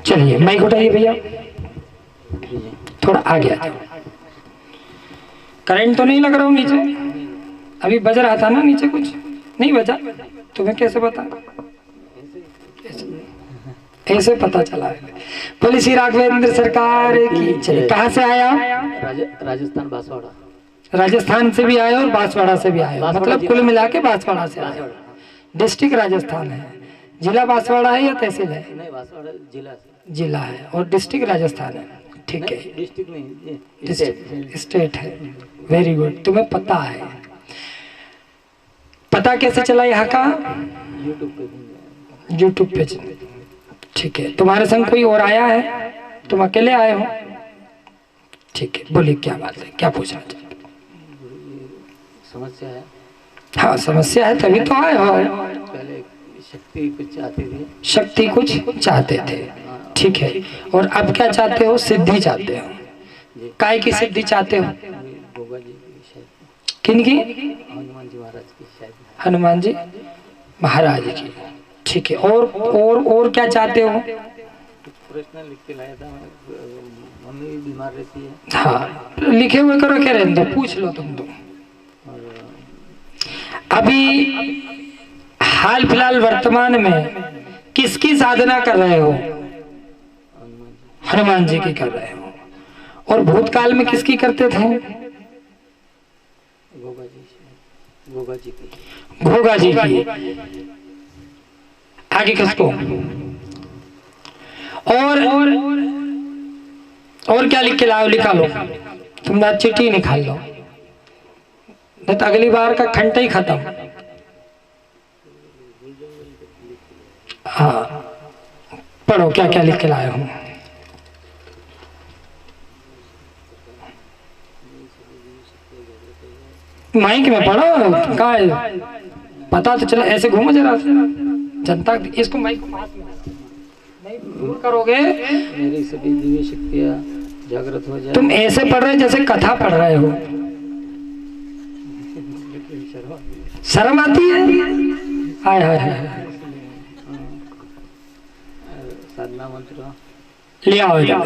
चलिए माइक उठाइए भैया, थोड़ा आगे आ जाओ। करंट तो नहीं लग रहा हो नीचे? अभी बज रहा था ना नीचे, कुछ नहीं बजा? तुम्हें कैसे पता? ऐसे पता चला है। बोले श्री राघवेंद्र सरकार की। चलिए, कहाँ से आया? राजस्थान बांसवाड़ा। राजस्थान से भी आए और बांसवाड़ा से भी आए, मतलब कुल मिला के बांसवाड़ा से आए। डिस्ट्रिक्ट राजस्थान है, जिला बांसवाड़ा है या तहसील है? नहीं, बांसवाड़ा जिला है और डिस्ट्रिक्ट राजस्थान है। ठीक है, डिस्ट्रिक्ट नहीं, स्टेट है। वेरी गुड, तुम्हें पता है। पता कैसे चला यहाँ का? यूट्यूब पे। ठीक है, तुम्हारे संग कोई और आया है? तुम अकेले आए हो? ठीक है, बोलिए क्या बात है, क्या पूछना चाहते? समस्या है। हाँ, समस्या है तभी तो आए हो। पहले शक्ति कुछ चाहते थे। शक्ति कुछ चाहते थे, ठीक है। और अब क्या चाहते हो? सिद्धि चाहते हो। काय की सिद्धि चाहते हो? गोगा जी की शायद। किनकी? हनुमान जी महाराज की शायद। हनुमान जी महाराज की, ठीक है। और क्या चाहते हो? कुछ प्रश्न लिख के लाया था, मम्मी भी बीमार रहती है। हाँ, लिखे हुए करो, क्या रहने दो, पूछ लो तुम तो। अभी हाल फिलहाल वर्तमान में किसकी साधना कर रहे हो? हनुमान जी की कर रहे हो। और भूतकाल में किसकी करते थे? गोगा जी की। भोगा जी की। आगे किसको? और क्या लिख के लाओ? लिखा लो, तुम ना चिट्ठी निकाल लो, नहीं तो अगली बार का खंड ही खत्म। हाँ, पढ़ो क्या क्या लिख के लाए हो। माइक में पढ़ो, कहाँ है? पता तो चले, ऐसे घूमो जरा जनता। इसको माइक को पास में नहीं दूर करोगे, मेरी सभी दिव्य शक्तियाँ जागृत हो जाए। तुम ऐसे पढ़ रहे जैसे कथा पढ़ रहे हो। शर्म आती है? हाय हाय हाय। साधना मंत्र ले आओ इधर।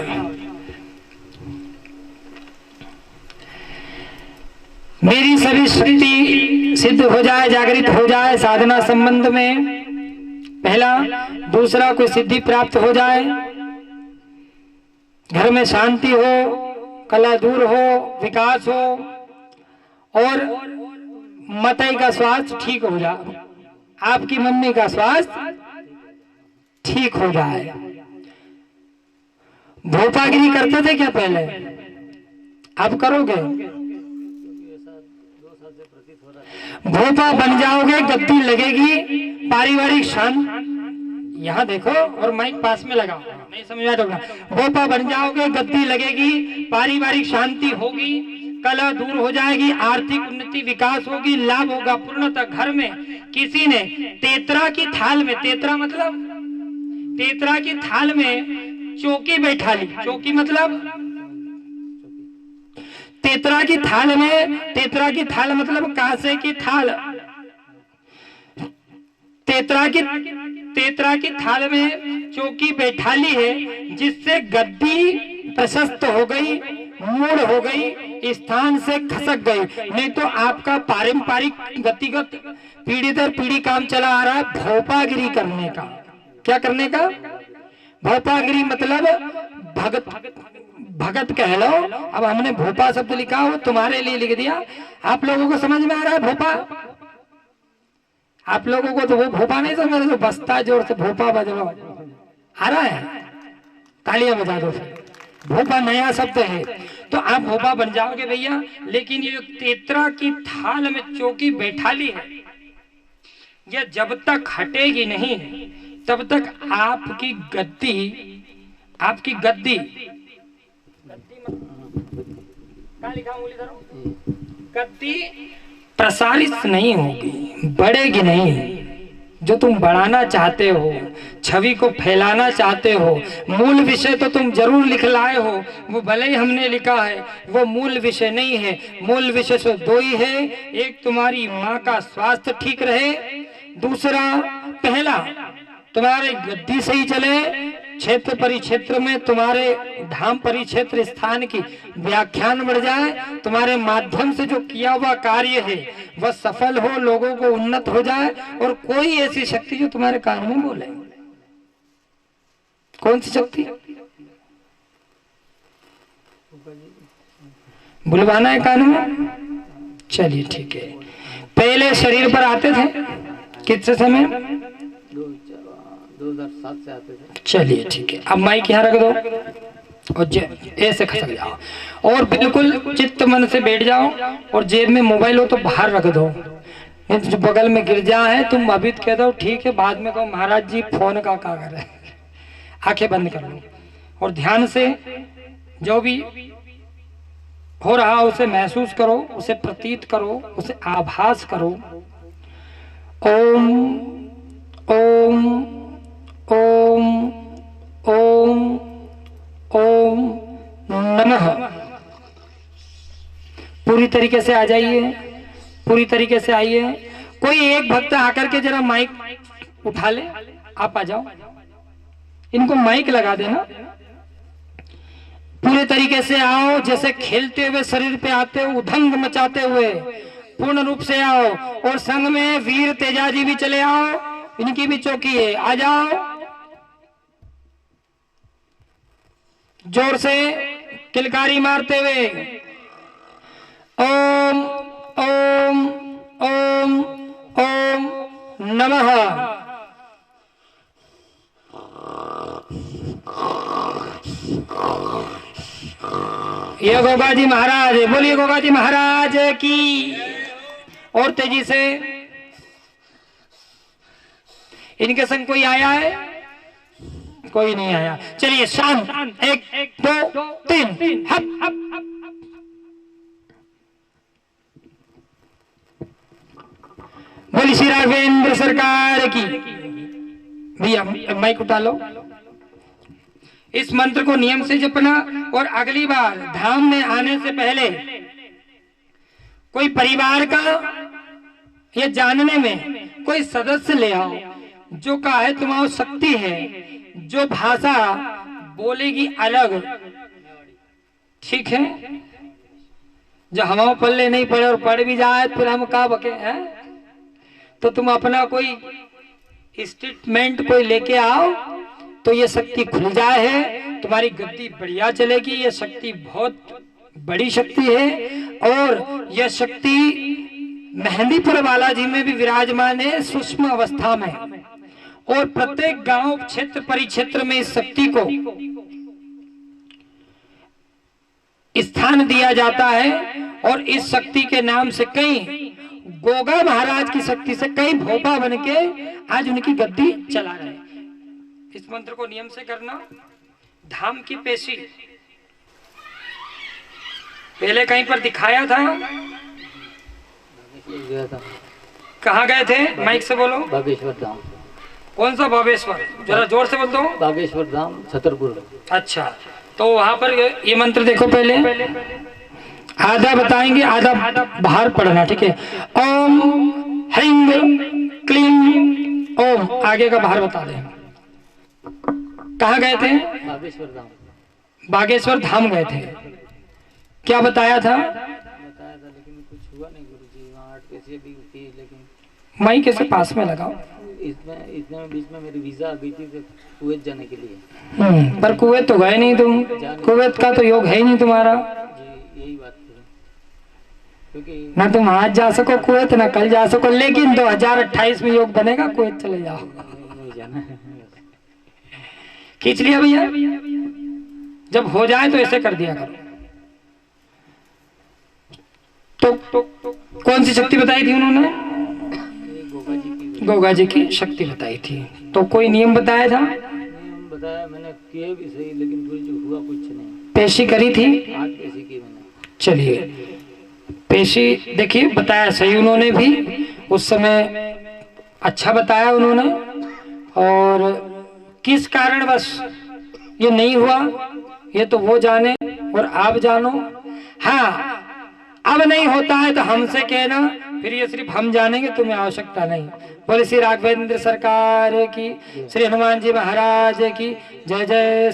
मेरी सभी शक्ति सिद्ध हो जाए, जागृत हो जाए साधना संबंध में, पहला। दूसरा, कोई सिद्धि प्राप्त हो जाए, घर में शांति हो, कलह दूर हो, विकास हो, और मतई का स्वास्थ्य ठीक हो जाए, आपकी मम्मी का स्वास्थ्य ठीक हो जाए। भोपागिरी करते थे क्या पहले? अब करोगे? भोपा बन जाओगे, गद्दी लगेगी, पारिवारिक शांति। यहाँ देखो और माइक पास में लगाओ, नहीं समझ में आएगा। भोपा बन जाओगे, गद्दी लगेगी, पारिवारिक शांति होगी, कलह दूर हो जाएगी, आर्थिक उन्नति विकास होगी, लाभ होगा पूर्णतः घर में। किसी ने तेतरा की थाल में, तेतरा मतलब तेतरा की थाल में चौकी बैठा ली। चौकी मतलब तेतरा की थाल में, तेतरा की थाल मतलब कांसे की थाल। तेतरा की थाल में चौकी बैठा ली है, जिससे गद्दी प्रशस्त हो गई, मूड हो गई, स्थान से खसक गई। नहीं तो आपका पारंपरिक गतिगत पीढ़ी दर पीढ़ी काम चला आ रहा है भोपागिरी करने का। क्या करने का? भोपागिरी मतलब भगत कह लो। अब हमने भोपा शब्द लिखा हो, तुम्हारे लिए लिख दिया। आप लोगों को समझ में आ रहा है भोपा? आप लोगों को तो वो भोपा नहीं समझ रहे, तो बस्ता जोर से भोपा बजो आ रहा है, तालियां बजा दो। भोपा नया शब्द है, तो आप भोपा बन जाओगे भैया। लेकिन ये तेतरा की थाल में चौकी बैठा ली है, यह जब तक हटेगी नहीं तब तक आपकी गद्दी गद्दी प्रसारित नहीं होगी, बढ़ेगी नहीं। जो तुम बढ़ाना चाहते हो, छवि को फैलाना चाहते हो, मूल विषय तो तुम जरूर लिख लाए हो, वो भले ही हमने लिखा है, वो मूल विषय नहीं है। मूल विषय तो दो ही है, एक तुम्हारी माँ का स्वास्थ्य ठीक रहे, दूसरा पहला तुम्हारे गद्दी सही चले, क्षेत्र परिक्षेत्र में तुम्हारे धाम परिक्षेत्र स्थान की व्याख्यान बढ़ जाए, तुम्हारे माध्यम से जो किया हुआ कार्य है वह सफल हो, लोगों को उन्नत हो जाए, और कोई ऐसी शक्ति जो तुम्हारे कान में बोले। कौन सी शक्ति? बुलवाना है कान में? चलिए ठीक है। पहले शरीर पर आते थे कितने समय? 2007 से आते थे। चलिए ठीक है। अब माइक यहाँ रख दो और ऐसे खसक जाओ और बिल्कुल चित्त मन से बैठ जाओ, और जेब में मोबाइल हो तो बाहर रख दो, जो बगल में गिर जाए तुम अभी कह दो ठीक है, बाद में कहो महाराज जी फोन का कागज है। आंखें बंद कर लो और ध्यान से जो भी हो रहा उसे महसूस करो, उसे प्रतीत करो, उसे आभास करो। ओम ओम ओम ओम ओम नमः। पूरी तरीके से आ जाइए, पूरी तरीके से आइए। कोई एक भक्त आकर के जरा माइक उठा ले, आप आ जाओ, इनको माइक लगा देना। पूरे तरीके से आओ, जैसे खेलते हुए शरीर पे आते हो, उधंग मचाते हुए पूर्ण रूप से आओ। और संग में वीर तेजा जी भी चले आओ, इनकी भी चौकी है, आ जाओ। जोर से किलकारी मारते हुए ओम ओम ओम ओम नमः। ये गोगा जी महाराज, बोलिए गोगा जी महाराज की। और तेजी से इनके संग कोई आया है? कोई नहीं आया। चलिए शांत, 1 2 3 हप हप हप। बोली श्री राघवेंद्र सरकार की। भैया माइक उठा लो। इस मंत्र को नियम से जपना, और अगली बार धाम में आने से पहले कोई परिवार का ये जानने में कोई सदस्य ले आओ जो का है तुम्हारी शक्ति है, जो भाषा बोलेगी अलग, ठीक है? जो हमारे पल्ले नहीं पड़े और पढ़ भी जाए फिर हम का बके हैं? तो तुम अपना कोई स्टेटमेंट कोई लेके आओ तो ये शक्ति खुल जाए है, तुम्हारी गद्दी बढ़िया चलेगी। ये शक्ति बहुत बड़ी शक्ति है, और यह शक्ति मेहंदीपुर बालाजी में भी विराजमान है सूक्ष्म अवस्था में, और प्रत्येक गांव क्षेत्र परिक्षेत्र में इस शक्ति को स्थान दिया जाता है। और इस शक्ति के नाम से कई गोगा महाराज की शक्ति से कई भोपा बन के आज उनकी गद्दी चला रहे हैं। इस मंत्र को नियम से करना। धाम की पेशी पहले कहीं पर दिखाया था, गया था। कहाँ गए थे? माइक से बोलो। बागेश्वर धाम। कौन सा बागेश्वर? जरा जोर से बोल दो। बागेश्वर धाम छतरपुर। अच्छा, तो वहां पर ये मंत्र देखो, पहले आधा बताएंगे, आधा बाहर पढ़ना, ठीक है? ओम ह्रीं क्लीं ओम, आगे का बाहर बता दें। कहाँ गए थे? बागेश्वर धाम। बागेश्वर धाम गए थे। क्या बताया था? बताया था लेकिन कुछ हुआ नहीं गुरुजी। वहाँ 8 पैसे भी थी, लेकिन माइक के पास में लगाओ। इसमें बीच में मेरी वीजा आ गई थी कुवैत जाने के लिए। पर कुवैत तो गए नहीं तुम, कुवैत का तो योग है ही नहीं तुम्हारा जी। यही बात थी, क्योंकि ना तुम आज जा सको कुवैत, ना कल जा सको, लेकिन 2028 में योग बनेगा, कुवैत चले जाओ। नहीं जाना। खींच लिया भैया। जब हो जाए तो ऐसे कर दिया करो। तो कौन सी शक्ति बताई थी उन्होंने? गोगा जी की शक्ति बताई थी। तो कोई नियम बताया था? नियम बताया मैंने, किए भी सही, लेकिन गुरुजी हुआ कुछ नहीं। पेशी करी थी? 8 पैसे की मैंने। चलिए, पेशी देखिए बताया सही उन्होंने भी, उस समय अच्छा बताया उन्होंने। और किस कारणवश ये नहीं हुआ ये तो वो जाने और आप जानो। हाँ, अब नहीं होता है तो हमसे कहना, फिर ये सिर्फ हम जानेंगे, तुम्हें आवश्यकता नहीं। बोले श्री राघवेंद्र सरकार की, श्री हनुमान जी महाराज की जय जय।